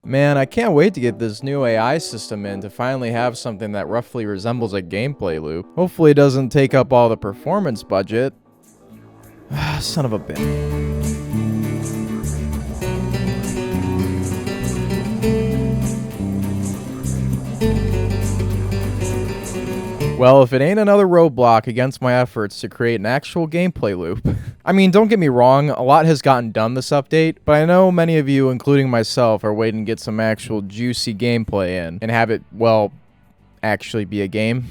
Man, I can't wait to get this new AI system in to finally have something that roughly resembles a gameplay loop. Hopefully it doesn't take up all the performance budget. Son of a bitch. Well, if it ain't another roadblock against my efforts to create an actual gameplay loop. I mean, don't get me wrong, a lot has gotten done this update, but I know many of you, including myself, are waiting to get some actual juicy gameplay in and have it, well, actually be a game.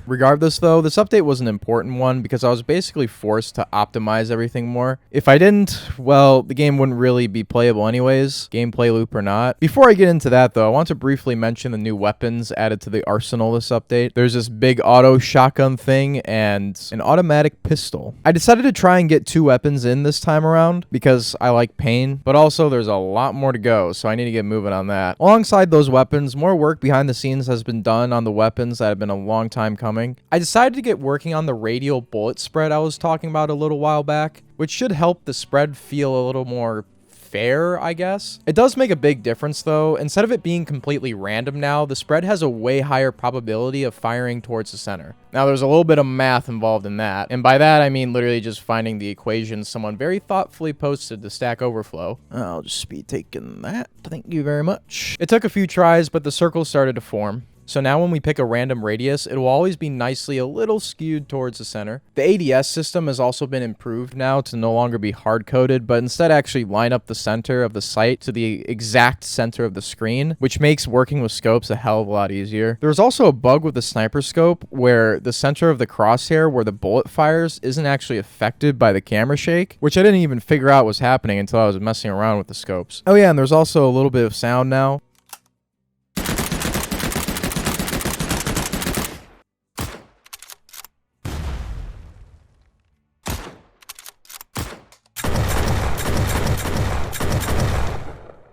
Regardless though, this update was an important one because I was basically forced to optimize everything more. If I didn't, well, the game wouldn't really be playable anyways, gameplay loop or not. Before I get into that though, I want to briefly mention the new weapons added to the arsenal this update. There's this big auto shotgun thing and an automatic pistol. I decided to try and get 2 weapons in this time around because I like pain, but also there's a lot more to go, so I need to get moving on that. Alongside those weapons, more work behind the scenes has been done on the weapons that have been a long time coming. I decided to get working on the radial bullet spread I was talking about a little while back, which should help the spread feel a little more fair, I guess. It does make a big difference though. Instead of it being completely random now, the spread has a way higher probability of firing towards the center. Now there's a little bit of math involved in that, and by that I mean literally just finding the equation someone very thoughtfully posted to Stack Overflow. I'll just be taking that. Thank you very much. It took a few tries, but the circle started to form. So now when we pick a random radius, it will always be nicely a little skewed towards the center. The ADS system has also been improved now to no longer be hard-coded, but instead actually line up the center of the sight to the exact center of the screen, which makes working with scopes a hell of a lot easier. There's also a bug with the sniper scope where the center of the crosshair where the bullet fires isn't actually affected by the camera shake, which I didn't even figure out was happening until I was messing around with the scopes. Oh yeah, and there's also a little bit of sound now.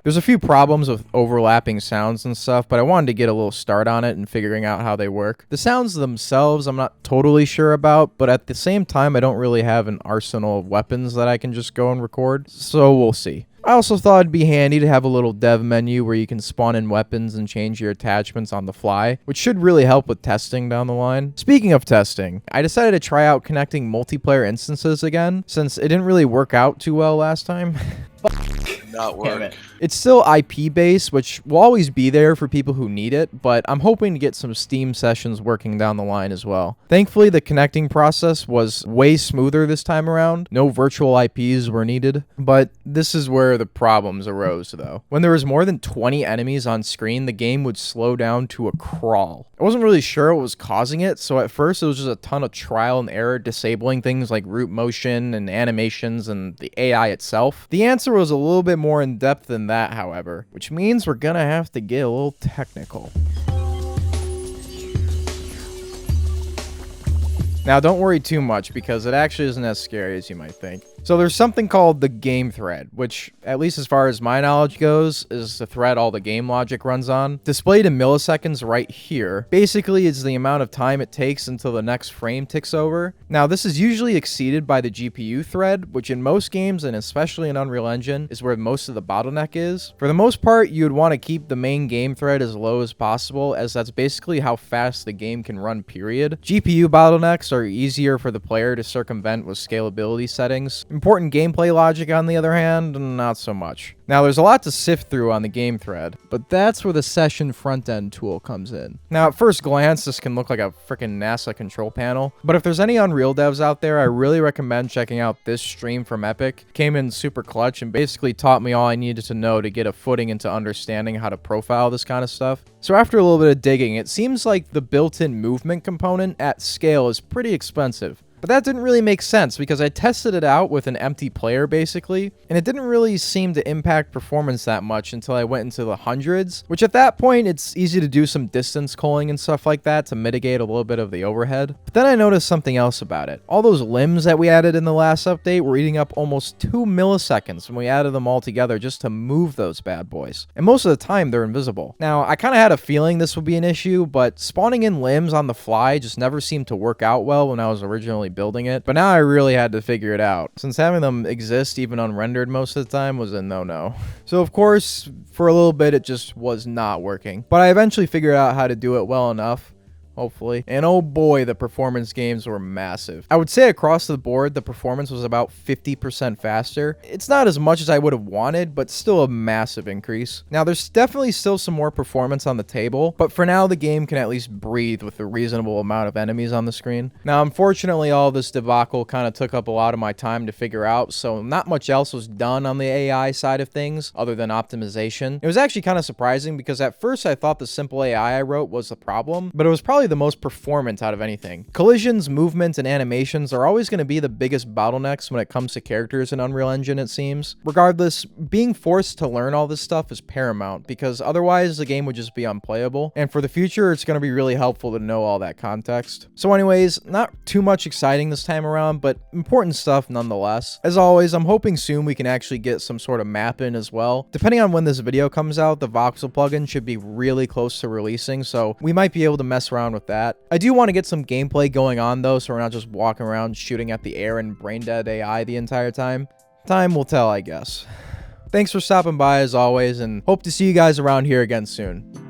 There's a few problems with overlapping sounds and stuff, but I wanted to get a little start on it and figuring out how they work. The sounds themselves I'm not totally sure about, but at the same time I don't really have an arsenal of weapons that I can just go and record, so we'll see. I also thought it'd be handy to have a little dev menu where you can spawn in weapons and change your attachments on the fly, which should really help with testing down the line. Speaking of testing, I decided to try out connecting multiplayer instances again, since it didn't really work out too well last time. Not work. It's still IP based, which will always be there for people who need it, but I'm hoping to get some Steam sessions working down the line as well. Thankfully, the connecting process was way smoother this time around. No virtual IPs were needed, but this is where the problems arose though. When there was more than 20 enemies on screen, the game would slow down to a crawl. I wasn't really sure what was causing it, so at first it was just a ton of trial and error disabling things like root motion and animations and the AI itself. The answer was a little bit more in depth than that, however, which means we're gonna have to get a little technical. Now don't worry too much because it actually isn't as scary as you might think. So there's something called the game thread, which, at least as far as my knowledge goes, is the thread all the game logic runs on. Displayed in milliseconds right here, basically is the amount of time it takes until the next frame ticks over. Now this is usually exceeded by the GPU thread, which in most games, and especially in Unreal Engine, is where most of the bottleneck is. For the most part, you would want to keep the main game thread as low as possible, as that's basically how fast the game can run, period. GPU bottlenecks are easier for the player to circumvent with scalability settings. Important gameplay logic, on the other hand, not so much. Now, there's a lot to sift through on the game thread, but that's where the session front-end tool comes in. Now, at first glance, this can look like a freaking NASA control panel, but if there's any Unreal devs out there, I really recommend checking out this stream from Epic. Came in super clutch and basically taught me all I needed to know to get a footing into understanding how to profile this kind of stuff. So after a little bit of digging, it seems like the built-in movement component at scale is pretty expensive. But that didn't really make sense because I tested it out with an empty player basically, and it didn't really seem to impact performance that much until I went into the hundreds, which at that point it's easy to do some distance culling and stuff like that to mitigate a little bit of the overhead. But then I noticed something else about it. All those limbs that we added in the last update were eating up almost 2 milliseconds when we added them all together just to move those bad boys. And most of the time they're invisible. Now, I kind of had a feeling this would be an issue, but spawning in limbs on the fly just never seemed to work out well when I was originally originally building it, but now I really had to figure it out, since having them exist even unrendered most of the time was a no-no. So of course, for a little bit it just was not working, but I eventually figured out how to do it well enough, hopefully. And oh boy, the performance gains were massive. I would say across the board, the performance was about 50% faster. It's not as much as I would have wanted, but still a massive increase. Now, there's definitely still some more performance on the table, but for now, the game can at least breathe with a reasonable amount of enemies on the screen. Now, unfortunately, all this debacle kind of took up a lot of my time to figure out, so not much else was done on the AI side of things, other than optimization. It was actually kind of surprising because at first I thought the simple AI I wrote was the problem, but it was probably the most performant out of anything. Collisions, movements, and animations are always going to be the biggest bottlenecks when it comes to characters in Unreal Engine, it seems. Regardless, being forced to learn all this stuff is paramount, because otherwise the game would just be unplayable, and for the future it's going to be really helpful to know all that context. So anyways, not too much exciting this time around, but important stuff nonetheless. As always, I'm hoping soon we can actually get some sort of map in as well. Depending on when this video comes out, the voxel plugin should be really close to releasing, so we might be able to mess around with that. I do want to get some gameplay going on though, so we're not just walking around shooting at the air and brain dead AI the entire time. Time will tell, I guess. Thanks for stopping by as always, and hope to see you guys around here again soon.